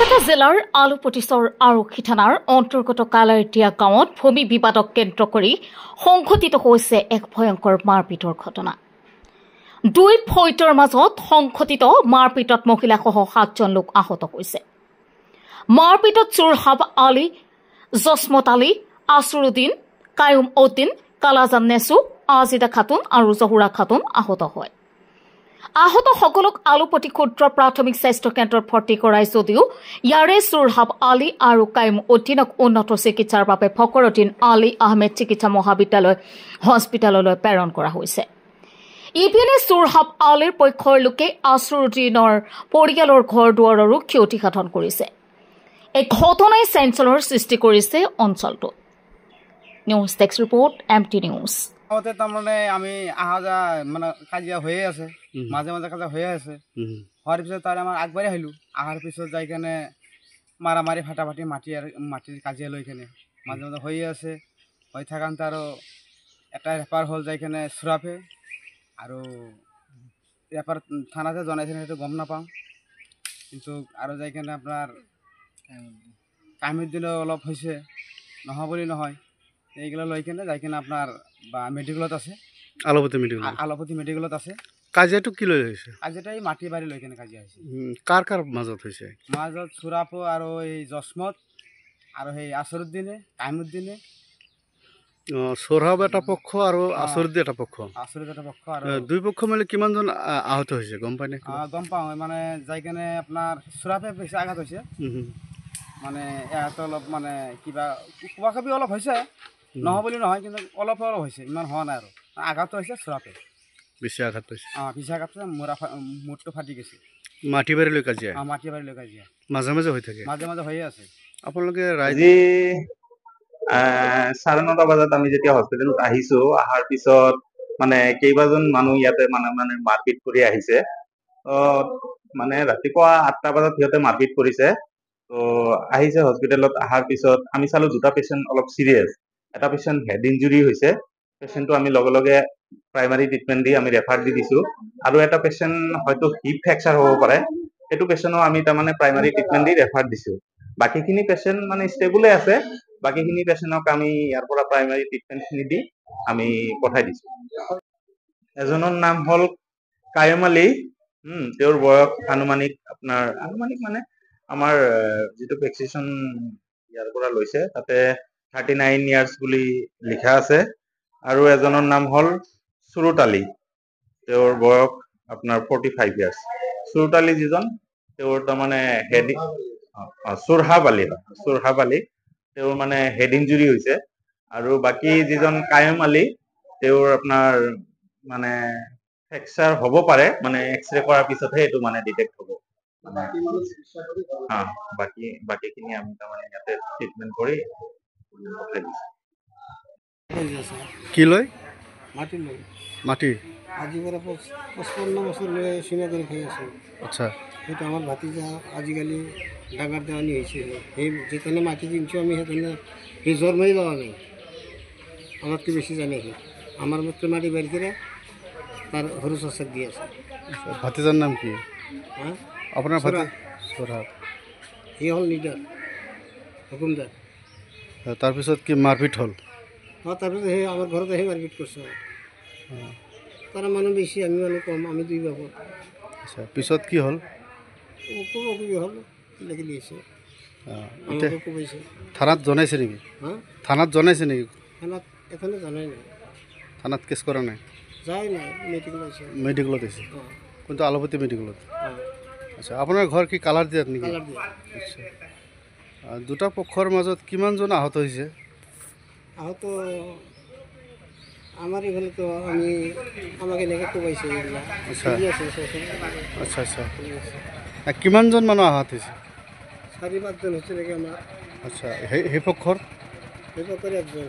বৰপেটা জিলাৰ আলুপতিচৰ আৰক্ষী থানাৰ অন্তৰ্গত কালাইটিয়া গাঁৱত ভূমি বিবাদক কেন্দ্ৰ কৰি সংঘটিত হৈছে এক ভয়ংকৰ মাৰপিটৰ ঘটনা। দুই ফৈটৰ মাজত সংঘটিত মাৰপিটত মহিলাসহ 7জন লোক আহত হৈছে। মাৰপিটত চুৰহাব আলী, জসমত আলী, আসৰুদ্দিন, কায়ুম উদ্দিন, কালাজান নেছু, আজিদা খাতুন আৰু জহুৰা খাতুন আহত হয়। আহত সকলক আলুপতি ক্ষুদ্ৰ প্ৰাথমিক স্বাস্থ্য কেন্দ্ৰত ভৰ্তি কৰাই যদিও ইয়াৰে চুৰহাব আলী আৰু কায়ুম উদ্দিনক উন্নত চিকিৎসাৰ বাবে ফকৰুদ্দিন আলী আহমেদ চিকিৎসা মহাবিদ্যালয় হস্পিটেললৈ প্ৰেৰণ কৰা হৈছে। ইপিনে চুৰহাব আলীৰ পক্ষৰ লোকে আসৰুদ্দিনৰ পৰিয়ালৰ ঘৰ দুৱাৰৰো ক্ষতি সাধন কৰিছে। এই ঘটনাই চাঞ্চল্যৰ সৃষ্টি কৰিছে অঞ্চলটোত। News desk report MT news. তাৰমানে আমি অহা যোৱা মানে কাজিয়া হৈয়ে আছে, মাজে মাজে কাজিয়া হৈয়ে আছে। হোৱাৰ পিছত তাৰে আমাৰ আগবাঢ়ি আহিলোঁ। অহাৰ পিছত যাই কেনে মাৰামাৰি ফাটাফাটি মাটিৰ কাজিয়া লৈ কেনে মাজে মাজে হৈয়ে আছে। হৈ থাকাতে আৰু এটা ৰেপাৰ হ'ল যাই কেনে চুৰাফে আৰু ৰেপাৰ থানাতে জনাইছে সেইটো গম নাপাওঁ, কিন্তু আৰু যাই কেনে আপোনাৰ কামিৰ দিলেও অলপ হৈছে, নহয় বুলি নহয়। এইগুলো লৈ কেনে যাই কেনে আপোনাৰ বা মেডিকেলত আছে, আলুপতি মেডিকেলত আছে। কাজিয়াটো কি লৈ হৈছে? কাজিয়াটো এই মাটি বাৰী লৈ কেনে কাজিয়া হৈছে। কাৰ কাৰ মাজত হৈছে? মাজত চুৰাপো আৰু এই জসমত আৰু সেই আসৰুদ্দিনে, কাইমুদ্দিনে। চোৰহাব এটা পক্ষ আৰু আসৰুদ্দিন এটা পক্ষ। আসৰুদ্দিন এটা পক্ষ আৰু দুই পক্ষ মিলি কিমানজন আহত হৈছে গম পাই নে? গম পাওঁ, মানে যাই কেনে আপোনাৰ চুৰাপে বেছি আঘাত হৈছে। মানে ইয়াতে অলপ মানে কিবা কোবাকাবি অলপ হৈছে, নহয় বুলি নহয়, কিন্তু অলপ অলপ হৈছে, ইমান হোৱা নাই আৰু। আঘাতটো হৈছে চুৰাপে বেছি আঘাত হৈছে। বেছি আঘাত হৈছে, মূৰটো ফাটি গৈছে। মাটি বাৰী লৈ কাজিয়া? মাটি বাৰী লৈ কাজিয়া মাজে মাজে হৈ থাকে, মাজে মাজে হৈয়ে আছে। আপোনালোকে আজি 9:30 বজাত আমি যেতিয়া হস্পিটেলত আহিছো, অহাৰ পিছত মানে কেইবাজন মানুহ ইয়াতে মানে মাৰপিট কৰি আহিছে। মানে ৰাতিপুৱা 8টা বজাত সিহঁতে মাৰপিট কৰিছে। আহিছে হস্পিটেলত। অহাৰ পিছত আমি চালো দুটা পেচেণ্ট অলপ চিৰিয়াছ। এটা পেচেণ্ট হেড ইঞ্জুৰি হৈছে, পেচেণ্টটো আমি লগে লগে প্ৰাইমাৰী ট্ৰিটমেণ্ট দি আমি ৰেফাৰ দি দিছো। আৰু এটা পেচেণ্ট হয়তো হিপ ফ্ৰেকচাৰ হ'ব পাৰে, সেইটো পেচেণ্টও আমি তাৰমানে প্ৰাইমাৰী ট্ৰিটমেণ্ট দি ৰেফাৰ দিছো। বাকীখিনি পেচেণ্ট মানে ষ্টেবলে আছে। বাকীখিনি পেচেণ্টক আমি ইয়াৰ পৰা প্ৰাইমাৰী ট্ৰিটমেণ্টখিনি দি আমি পঠাই দিছো। এজনৰ নাম হ'ল কায়ুম আলী। তেওঁৰ বয়স আনুমানিক মানে আমাৰ যিটো ভেকচিনেশ্যন ইয়াৰ পৰা লৈছে তাতে 39 ইয়াৰ্ছ বুলি লিখা আছে। আৰু এজনৰ নাম হ'ল চুৰুত আলী, তেওঁৰ বয়স আপোনাৰ 45 ইয়াৰ্ছ। চুৰুত আলী যিজন, তেওঁৰ তাৰমানে চুৰহাব আলী, তেওঁৰ মানে হেড ইঞ্জুৰি হৈছে। আৰু বাকী যিজন কায়ুম আলী, তেওঁৰ আপোনাৰ মানে ফ্ৰেকচাৰ হ'ব পাৰে, মানে এক্সৰে কৰাৰ পিছতহে এইটো মানে ডিটেক্ট হ'ব। বাকীখিনি আমি তাৰমানে ইয়াতে ট্ৰিটমেণ্ট কৰি পঠাই দিছোঁ। কি লয়? মাটি লৈ মাটি আজি পৰা 55 বছৰ লৈ চিনা কৰি খাই আছোঁ। আচ্ছা, সেইটো আমাৰ ভাতিজা আজিকালি ডাঙৰ দেৱানী হৈছে। সেই যেনে মাটি কিনছোঁ আমি, সেইকাৰণে সেই জন্মই লোৱা নাই, আমাতকৈ বেছি জানে সি। আমাৰ মতে মাটি বাৰীকেৰে তাৰ সৰু চচাক দি আছে। ভাতিজাৰ নাম কি? আপোনাৰ চুৰহাব। সি হ'ল লিডাৰ, হুকুমদাৰ। তাৰপিছত কি মাৰপিট হ'ল? তাৰপিছত সেই আমাৰ ঘৰত আহি মাৰপিট কৰিছে। তাৰ মানুহ বেছি, আমি মানুহ কম, আমি 2 বাবু। আচ্ছা, পিছত কি হ'ল? কি হ'ল লাগি দিছে, কোবাইছে। থানাত জনাইছে নেকি? থানাত জনাইছে নেকি? থানাত এখনো জনাই নাই। থানাত কেছ কৰা নাই? যাই নাই, মেডিকেলত আছে। মেডিকেলত আছে, কিন্তু আলুপতি মেডিকেলত। আচ্ছা, আপোনাৰ ঘৰ কি কালাৰ দিয়াত নেকি? আচ্ছা, দুটা পক্ষৰ মাজত কিমানজন আহত হৈছে? আহত আমাৰ এইফালেতো আমাক এনেকৈ কোবাইছে। আচ্ছা আচ্ছা, কিমানজন মানুহ আহত হৈছে? 4-5জন হৈছে নেকি আমাৰ। আচ্ছা, সেই পক্ষৰ? সেই পক্ষৰ 1জন।